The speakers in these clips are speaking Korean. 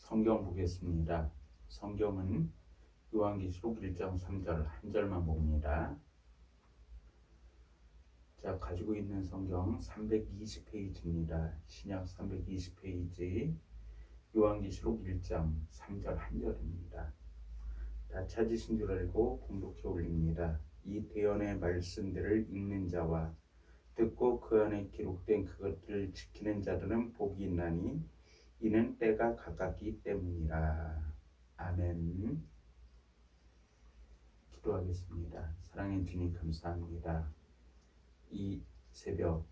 성경 보겠습니다. 성경은 요한계시록 1장 3절 한 절만 봅니다. 자, 가지고 있는 성경 320페이지입니다. 신약 320페이지 요한계시록 1장 3절 한 절입니다. 다 찾으신 줄 알고 봉독해 올립니다. 이 대언의 말씀들을 읽는 자와 듣고 그 안에 기록된 그것들을 지키는 자들은 복이 있나니 이는 때가 가깝기 때문이라. 아멘. 기도하겠습니다. 사랑의 주님 감사합니다. 이 새벽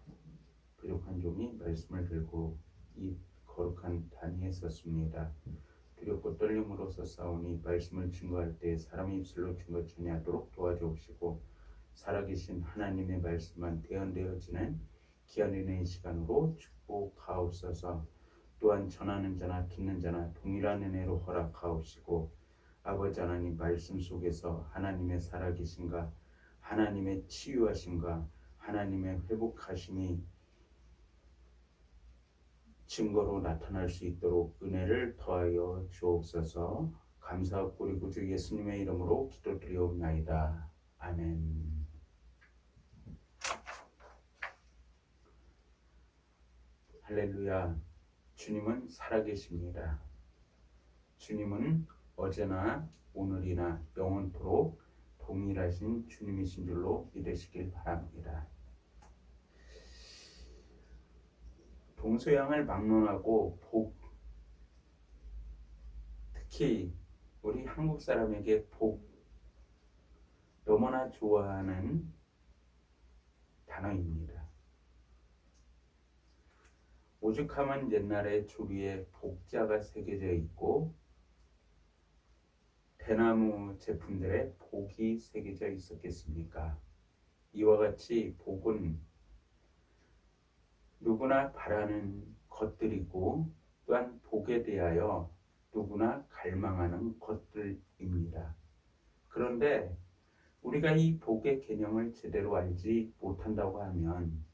부족한 종이 말씀을 들고 이 거룩한 단위에 섰습니다. 두렵고 떨림으로써 싸우니 말씀을 증거할 때 사람의 입술로 증거 전하도록 도와주옵시고 살아계신 하나님의 말씀만 대언되어지는 귀한 은혜의 시간으로 축복하옵소서. 또한 전하는 자나 듣는 자나 동일한 은혜로 허락하옵시고 아버지 하나님 말씀 속에서 하나님의 살아계심과 하나님의 치유하심과 하나님의 회복하심이 증거로 나타날 수 있도록 은혜를 더하여 주옵소서. 감사하고 우리 구주 예수님의 이름으로 기도드리옵나이다. 아멘. 할렐루야. 주님은 살아계십니다. 주님은 어제나 오늘이나 영원토록 동일하신 주님이신 줄로 믿으시길 바랍니다. 동서양을 막론하고 복, 특히 우리 한국 사람에게 복 너무나 좋아하는 단어입니다. 오죽하면 옛날에 조리에 복자가 새겨져 있고 대나무 제품들에 복이 새겨져 있었겠습니까? 이와 같이 복은 누구나 바라는 것들이고 또한 복에 대하여 누구나 갈망하는 것들입니다. 그런데 우리가 이 복의 개념을 제대로 알지 못한다고 하면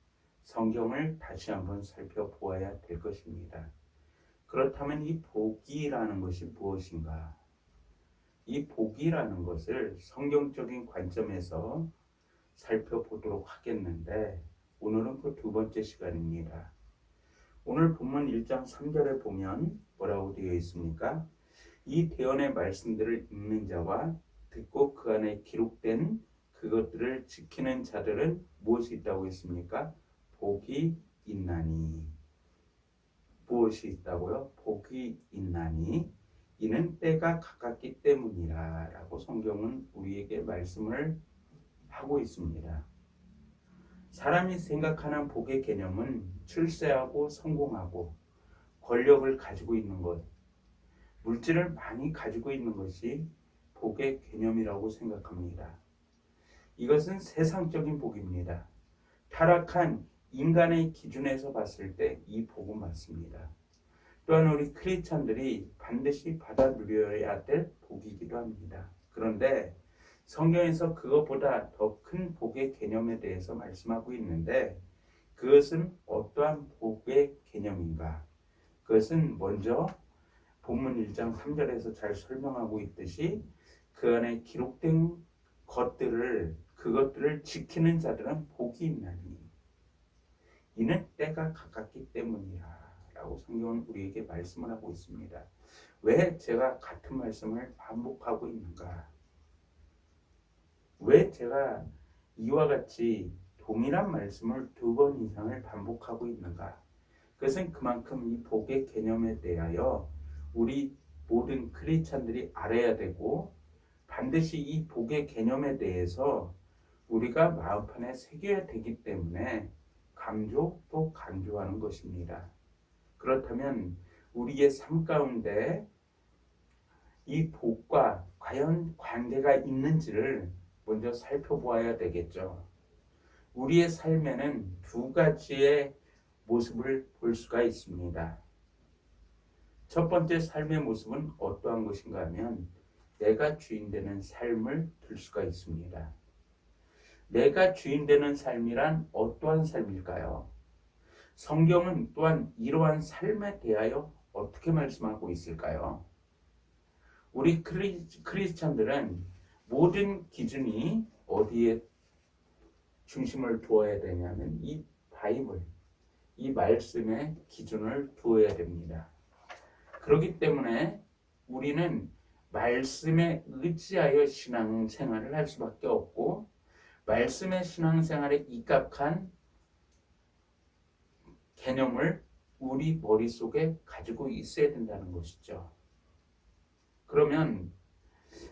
성경을 다시 한번 살펴보아야 될 것입니다. 그렇다면 이 복이라는 것이 무엇인가? 이 복이라는 것을 성경적인 관점에서 살펴보도록 하겠는데 오늘은 그 두 번째 시간입니다. 오늘 본문 1장 3절에 보면 뭐라고 되어 있습니까? 이 대언의 말씀들을 읽는 자와 듣고 그 안에 기록된 그것들을 지키는 자들은 무엇이 있다고 했습니까? 복이 있나니. 무엇이 있다고요? 복이 있나니 이는 때가 가깝기 때문이라 라고 성경은 우리에게 말씀을 하고 있습니다. 사람이 생각하는 복의 개념은 출세하고 성공하고 권력을 가지고 있는 것, 물질을 많이 가지고 있는 것이 복의 개념이라고 생각합니다. 이것은 세상적인 복입니다. 타락한 인간의 기준에서 봤을 때 이 복은 맞습니다. 또한 우리 크리스찬들이 반드시 받아 누려야 될 복이기도 합니다. 그런데 성경에서 그것보다 더 큰 복의 개념에 대해서 말씀하고 있는데 그것은 어떠한 복의 개념인가? 그것은 먼저 본문 1장 3절에서 잘 설명하고 있듯이 그 안에 기록된 그것들을 지키는 자들은 복이 있나니 이는 때가 가깝기 때문이라 라고 성경은 우리에게 말씀을 하고 있습니다. 왜 제가 같은 말씀을 반복하고 있는가? 왜 제가 이와 같이 동일한 말씀을 2번 이상을 반복하고 있는가? 그것은 그만큼 이 복의 개념에 대하여 우리 모든 크리스찬들이 알아야 되고 반드시 이 복의 개념에 대해서 우리가 마음판에 새겨야 되기 때문에 또 강조하는 것입니다. 그렇다면 우리의 삶 가운데 이 복과 과연 관계가 있는지를 먼저 살펴보아야 되겠죠. 우리의 삶에는 2가지의 모습을 볼 수가 있습니다. 첫 번째 삶의 모습은 어떠한 것인가 하면 내가 주인 되는 삶을 들 수가 있습니다. 내가 주인 되는 삶이란 어떠한 삶일까요? 성경은 또한 이러한 삶에 대하여 어떻게 말씀하고 있을까요? 우리 크리스찬들은 모든 기준이 어디에 중심을 두어야 되냐면 이 바이블, 이 말씀에 기준을 두어야 됩니다. 그렇기 때문에 우리는 말씀에 의지하여 신앙생활을 할 수밖에 없고 말씀의 신앙생활에 입각한 개념을 우리 머릿속에 가지고 있어야 된다는 것이죠. 그러면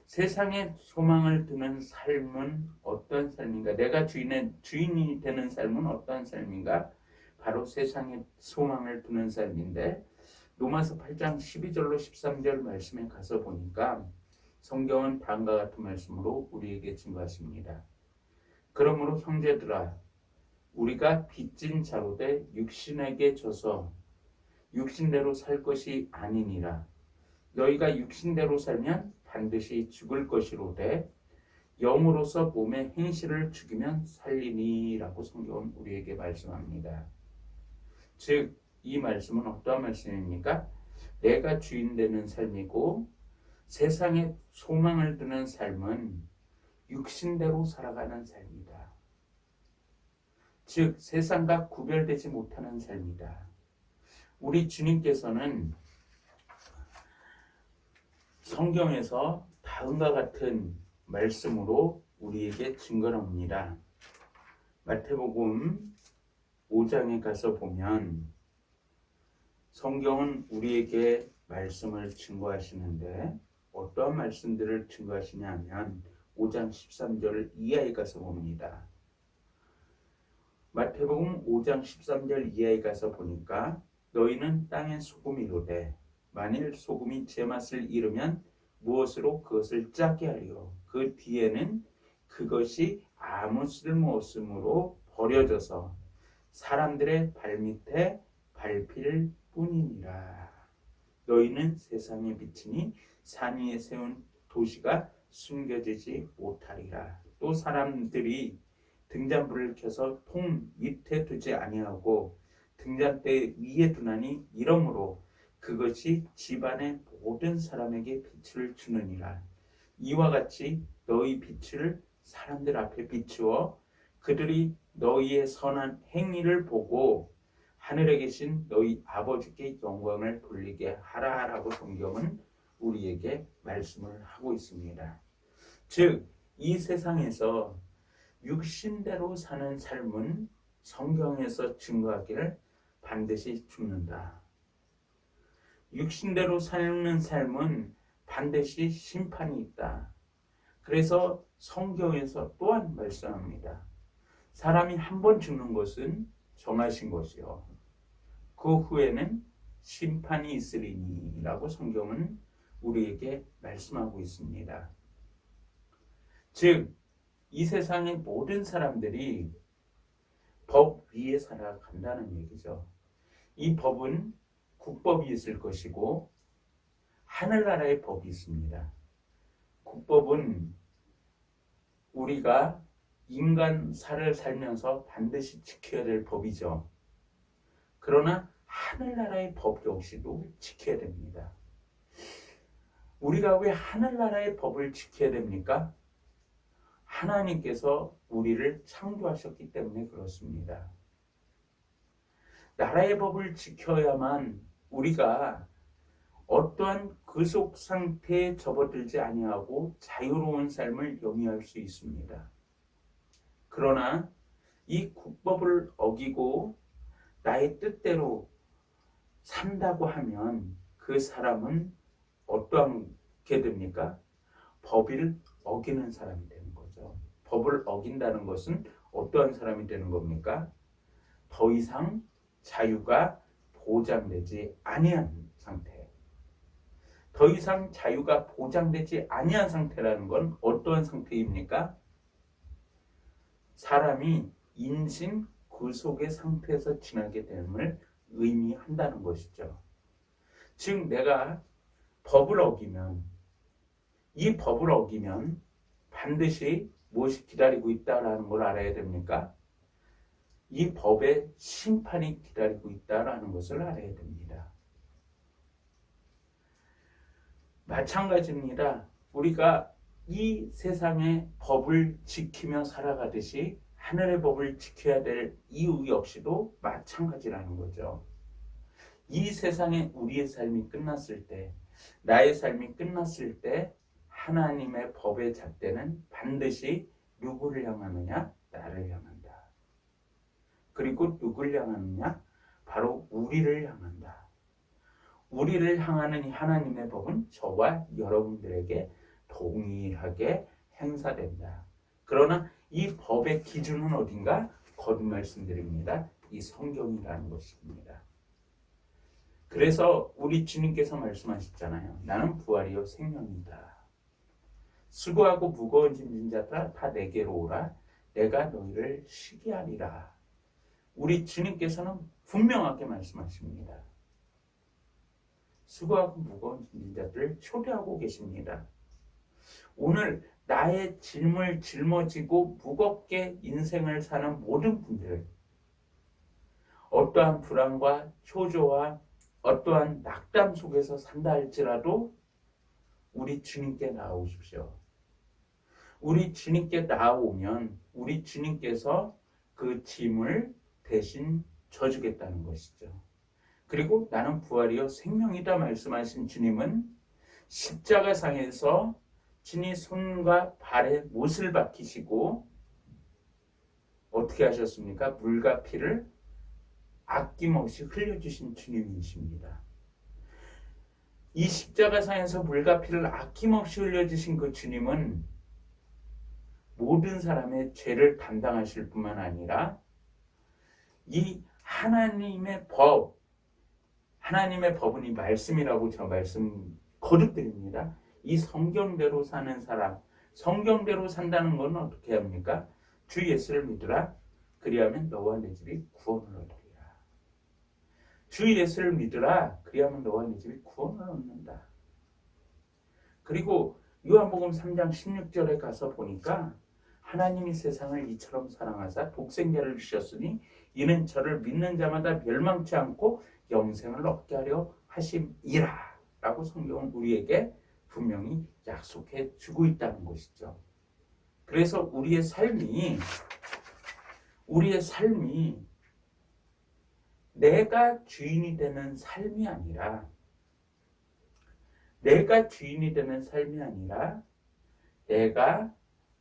세상에 소망을 두는 삶은 어떤 삶인가? 내가 주인이 되는 삶은 어떤 삶인가? 바로 세상에 소망을 두는 삶인데 로마서 8장 12절로 13절 말씀에 가서 보니까 성경은 다음과 같은 말씀으로 우리에게 증거하십니다. 그러므로 형제들아 우리가 빚진 자로 돼 육신에게 져서 육신대로 살 것이 아니니라. 너희가 육신대로 살면 반드시 죽을 것이로되 영으로서 몸의 행실을 죽이면 살리니라고 성경은 우리에게 말씀합니다. 즉 이 말씀은 어떠한 말씀입니까? 내가 주인 되는 삶이고 세상에 소망을 두는 삶은 육신대로 살아가는 삶이다. 즉 세상과 구별되지 못하는 삶이다. 우리 주님께서는 성경에서 다음과 같은 말씀으로 우리에게 증거합니다. 마태복음 5장에 가서 보면 성경은 우리에게 말씀을 증거하시는데 어떠한 말씀들을 증거하시냐 하면 5장 13절 이하에 가서 봅니다. 마태복음 5장 13절 이하에 가서 보니까 너희는 땅의 소금이로되 만일 소금이 제맛을 잃으면 무엇으로 그것을 짜게 하리요. 그 뒤에는 그것이 아무 쓸모 없으므로 버려져서 사람들의 발밑에 밟힐 뿐이니라. 너희는 세상의 빛이니 산 위에 세운 도시가 숨겨지지 못하리라. 또 사람들이 등잔불을 켜서 통 밑에 두지 아니하고 등잔대 위에 두나니 이러므로 그것이 집안의 모든 사람에게 빛을 주느니라. 이와 같이 너희 빛을 사람들 앞에 비추어 그들이 너희의 선한 행위를 보고 하늘에 계신 너희 아버지께 영광을 돌리게 하라라고 성경은 우리에게 말씀을 하고 있습니다. 즉, 이 세상에서 육신대로 사는 삶은 성경에서 증거하기를 반드시 죽는다. 육신대로 사는 삶은 반드시 심판이 있다. 그래서 성경에서 또한 말씀합니다. 사람이 한 번 죽는 것은 정하신 것이요. 그 후에는 심판이 있으리니 라고 성경은 우리에게 말씀하고 있습니다. 즉, 이 세상의 모든 사람들이 법 위에 살아간다는 얘기죠. 이 법은 국법이 있을 것이고 하늘나라의 법이 있습니다. 국법은 우리가 인간사를 살면서 반드시 지켜야 될 법이죠. 그러나 하늘나라의 법 역시도 지켜야 됩니다. 우리가 왜 하늘나라의 법을 지켜야 됩니까? 하나님께서 우리를 창조하셨기 때문에 그렇습니다. 나라의 법을 지켜야만 우리가 어떠한 근속 상태에 접어들지 아니하고 자유로운 삶을 영위할 수 있습니다. 그러나 이 국법을 어기고 나의 뜻대로 산다고 하면 그 사람은 어떠하게 됩니까? 법을 어기는 사람이 되는 거죠. 법을 어긴다는 것은 어떠한 사람이 되는 겁니까? 더 이상 자유가 보장되지 아니한 상태. 더 이상 자유가 보장되지 아니한 상태라는 건 어떠한 상태입니까? 사람이 인신 구속의 상태에서 지나게 됨을 의미한다는 것이죠. 즉 내가 법을 어기면 이 법을 어기면 반드시 무엇이 기다리고 있다라는 걸 알아야 됩니까? 이 법에 심판이 기다리고 있다라는 것을 알아야 됩니다. 마찬가지입니다. 우리가 이 세상의 법을 지키며 살아가듯이 하늘의 법을 지켜야 될 이유 역시도 마찬가지라는 거죠. 이 세상에 우리의 삶이 끝났을 때, 나의 삶이 끝났을 때 하나님의 법의 잣대는 반드시 누구를 향하느냐? 나를 향한다. 그리고 누구를 향하느냐? 바로 우리를 향한다. 우리를 향하는 이 하나님의 법은 저와 여러분들에게 동일하게 행사된다. 그러나 이 법의 기준은 어딘가? 거듭 말씀드립니다. 이 성경이라는 것입니다. 그래서 우리 주님께서 말씀하셨잖아요. 나는 부활이요 생명이다. 수고하고 무거운 짐진 자들아 다 내게로 오라. 내가 너희를 쉬게 하리라. 우리 주님께서는 분명하게 말씀하십니다. 수고하고 무거운 짐진 자들을 초대하고 계십니다. 오늘 나의 짐을 짊어지고 무겁게 인생을 사는 모든 분들, 어떠한 불안과 초조와 어떠한 낙담 속에서 산다 할지라도 우리 주님께 나아오십시오. 우리 주님께 나아오면 우리 주님께서 그 짐을 대신 져주겠다는 것이죠. 그리고 나는 부활이요 생명이다 말씀하신 주님은 십자가상에서 친히 손과 발에 못을 박히시고 어떻게 하셨습니까? 물과 피를 아낌없이 흘려주신 주님이십니다. 이 십자가상에서 물과 피를 아낌없이 흘려주신 그 주님은 모든 사람의 죄를 담당하실 뿐만 아니라 이 하나님의 법은 이 말씀이라고 저 말씀 거듭드립니다. 이 성경대로 사는 사람, 성경대로 산다는 건 어떻게 합니까? 주 예수를 믿으라. 그리하면 너와 내 집이 구원을 얻으리라. 주 예수를 믿으라. 그리하면 너와 내 집이 구원을 얻는다. 그리고 요한복음 3장 16절에 가서 보니까 하나님이 세상을 이처럼 사랑하사 독생자를 주셨으니 이는 저를 믿는 자마다 멸망치 않고 영생을 얻게 하려 하심이라 라고 성경은 우리에게 분명히 약속해 주고 있다는 것이죠. 그래서 우리의 삶이 내가 주인이 되는 삶이 아니라 내가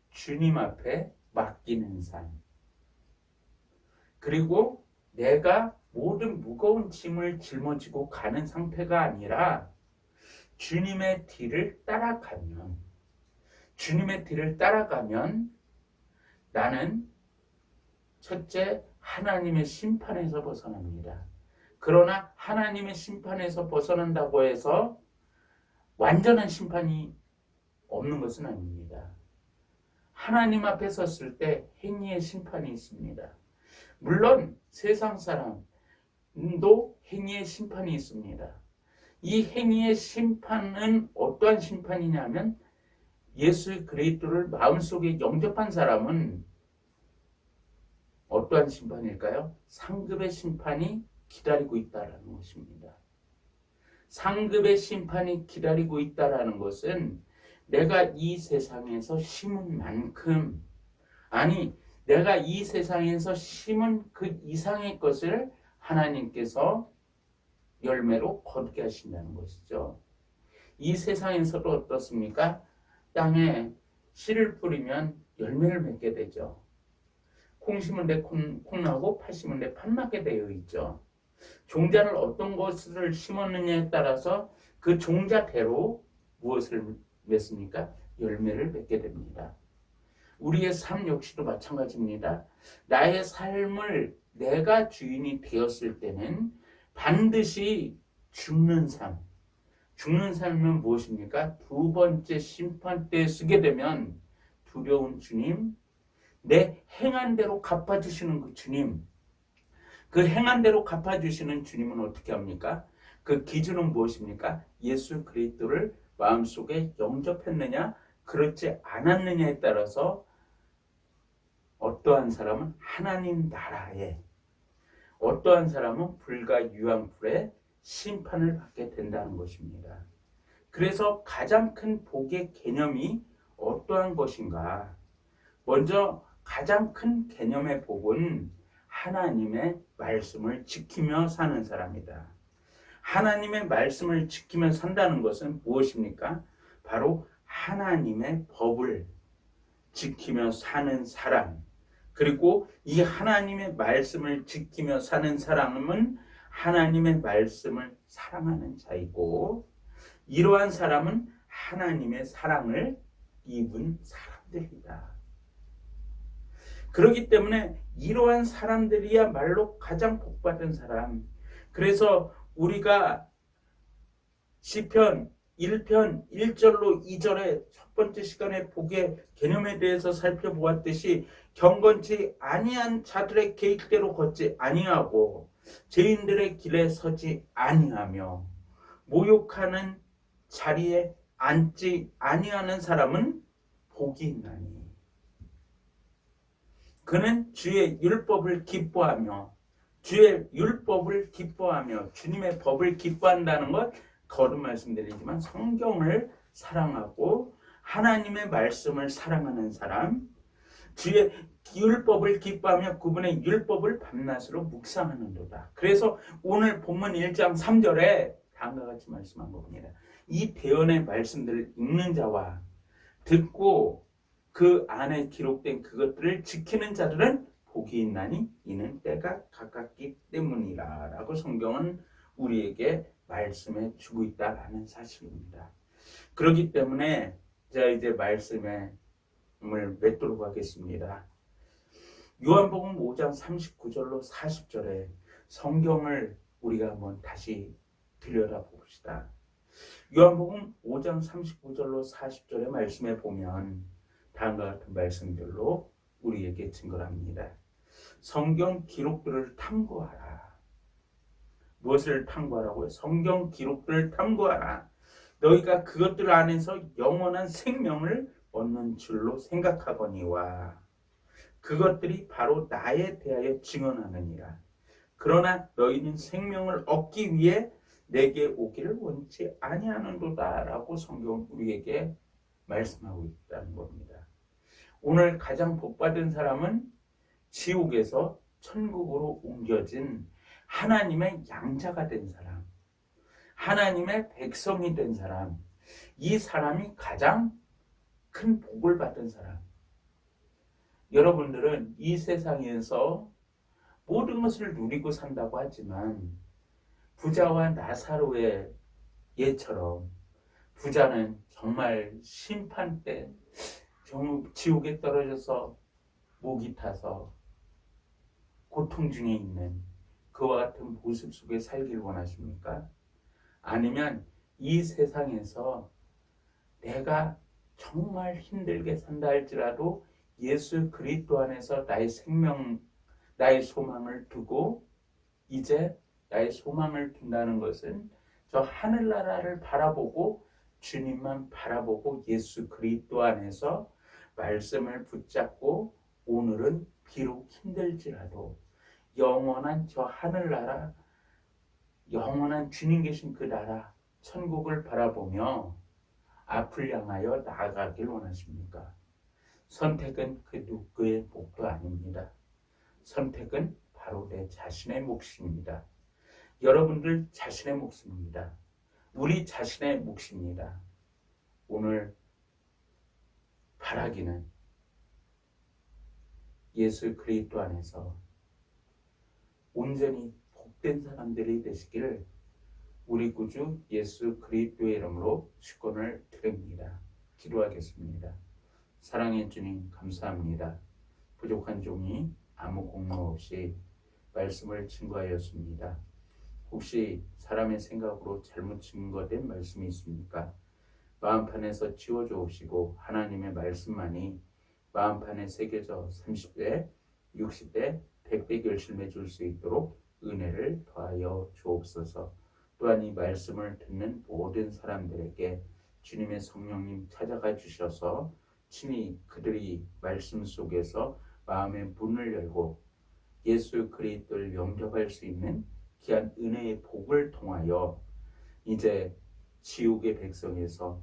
주님 앞에 맡기는 삶, 그리고 내가 모든 무거운 짐을 짊어지고 가는 상태가 아니라 주님의 뒤를 따라가면 나는 첫째 하나님의 심판에서 벗어납니다. 그러나 하나님의 심판에서 벗어난다고 해서 완전한 심판이 없는 것은 아닙니다. 하나님 앞에 섰을 때 행위의 심판이 있습니다. 물론 세상 사람도 행위의 심판이 있습니다. 이 행위의 심판은 어떠한 심판이냐면 예수 그리스도를 마음속에 영접한 사람은 어떠한 심판일까요? 상급의 심판이 기다리고 있다는 것입니다. 상급의 심판이 기다리고 있다는 것은 내가 이 세상에서 심은 만큼, 내가 이 세상에서 심은 그 이상의 것을 하나님께서 열매로 거두게 하신다는 것이죠. 이 세상에서도 어떻습니까? 땅에 씨를 뿌리면 열매를 맺게 되죠. 콩 심은 데 콩 나고 팥 심은 데 팥 나게 되어 있죠. 종자를 어떤 것을 심었느냐에 따라서 그 종자대로 무엇을 맺습니까? 열매를 맺게 됩니다. 우리의 삶 역시도 마찬가지입니다. 나의 삶을 내가 주인이 되었을 때는 반드시 죽는 삶은 무엇입니까? 두 번째 심판 때에 쓰게 되면 두려운 주님, 내 행한 대로 갚아주시는 그 주님, 그 행한 대로 갚아주시는 주님은 어떻게 합니까? 그 기준은 무엇입니까? 예수 그리스도를 마음속에 영접했느냐, 그렇지 않았느냐에 따라서 어떠한 사람은 하나님 나라에, 어떠한 사람은 불과 유황불의 심판을 받게 된다는 것입니다. 그래서 가장 큰 복의 개념이 어떠한 것인가? 먼저 가장 큰 개념의 복은 하나님의 말씀을 지키며 사는 사람이다. 하나님의 말씀을 지키며 산다는 것은 무엇입니까? 바로 하나님의 법을 지키며 사는 사람. 그리고 이 하나님의 말씀을 지키며 사는 사람은 하나님의 말씀을 사랑하는 자이고, 이러한 사람은 하나님의 사랑을 입은 사람들이다. 그렇기 때문에 이러한 사람들이야말로 가장 복받은 사람. 그래서 우리가 시편 1편 1절로 2절의 첫 번째 시간에 복의 개념에 대해서 살펴보았듯이 경건치 아니한 자들의 계획대로 걷지 아니하고 죄인들의 길에 서지 아니하며 모욕하는 자리에 앉지 아니하는 사람은 복이 있나니 그는 주의 율법을 기뻐하며 주의 율법을 기뻐하며 주님의 법을 기뻐한다는 것 거듭 말씀드리지만 성경을 사랑하고 하나님의 말씀을 사랑하는 사람, 주의 율법을 기뻐하며 그분의 율법을 밤낮으로 묵상하는도다. 그래서 오늘 본문 1장 3절에 다음과 같이 말씀한 겁니다. 이 대언의 말씀들을 읽는 자와 듣고 그 안에 기록된 그것들을 지키는 자들은 복이 있나니 이는 때가 가깝기 때문이라 라고 성경은 우리에게 말씀해 주고 있다라는 사실입니다. 그렇기 때문에 제가 이제 말씀을 맺도록 하겠습니다. 요한복음 5장 39절로 40절에 성경을 우리가 한번 다시 들여다봅시다. 요한복음 5장 39절로 40절의 말씀에 보면 다음과 같은 말씀들로 우리에게 증거를 합니다. 성경 기록들을 탐구하라. 무엇을 탐구하라고요? 성경 기록들을 탐구하라. 너희가 그것들 안에서 영원한 생명을 얻는 줄로 생각하거니와 그것들이 바로 나에 대하여 증언하느니라. 그러나 너희는 생명을 얻기 위해 내게 오기를 원치 아니하는도다 라고 성경 우리에게 말씀하고 있다는 겁니다. 오늘 가장 복받은 사람은 지옥에서 천국으로 옮겨진 하나님의 양자가 된 사람, 하나님의 백성이 된 사람, 이 사람이 가장 큰 복을 받은 사람. 여러분들은 이 세상에서 모든 것을 누리고 산다고 하지만 부자와 나사로의 예처럼 부자는 정말 심판 때 지옥에 떨어져서 목이 타서 고통 중에 있는 그와 같은 모습 속에 살길 원하십니까? 아니면 이 세상에서 내가 정말 힘들게 산다 할지라도 예수 그리스도 안에서 나의 생명, 나의 소망을 두고 이제 나의 소망을 둔다는 것은 저 하늘나라를 바라보고 주님만 바라보고 예수 그리스도 안에서 말씀을 붙잡고 오늘은 비록 힘들지라도 영원한 저 하늘나라, 영원한 주님 계신 그 나라 천국을 바라보며 앞을 향하여 나아가길 원하십니까? 선택은 그 누구의 몫도 아닙니다. 선택은 바로 내 자신의 몫입니다. 여러분들 자신의 몫입니다. 우리 자신의 몫입니다. 오늘 바라기는 예수 그리스도 안에서 온전히 복된 사람들이 되시기를 우리 구주 예수 그리스도의 이름으로 축원을 드립니다. 기도하겠습니다. 사랑의 주님 감사합니다. 부족한 종이 아무 공로 없이 말씀을 증거하였습니다. 혹시 사람의 생각으로 잘못 증거된 말씀이 있습니까? 마음판에서 지워주옵시고 하나님의 말씀만이 마음판에 새겨져 30대, 60대, 100대 결실해 줄 수 있도록 은혜를 더하여 주옵소서. 또한 이 말씀을 듣는 모든 사람들에게 주님의 성령님 찾아가 주셔서 친히 그들이 말씀 속에서 마음의 문을 열고 예수 그리스도를 영접할 수 있는 귀한 은혜의 복을 통하여 이제 지옥의 백성에서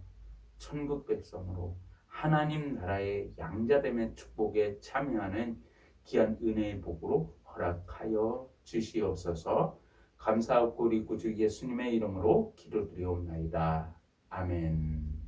천국 백성으로 하나님 나라의 양자됨의 축복에 참여하는 귀한 은혜의 복으로 허락하여 주시옵소서. 감사하고 우리 구주 예수님의 이름으로 기도드리옵나이다. 아멘.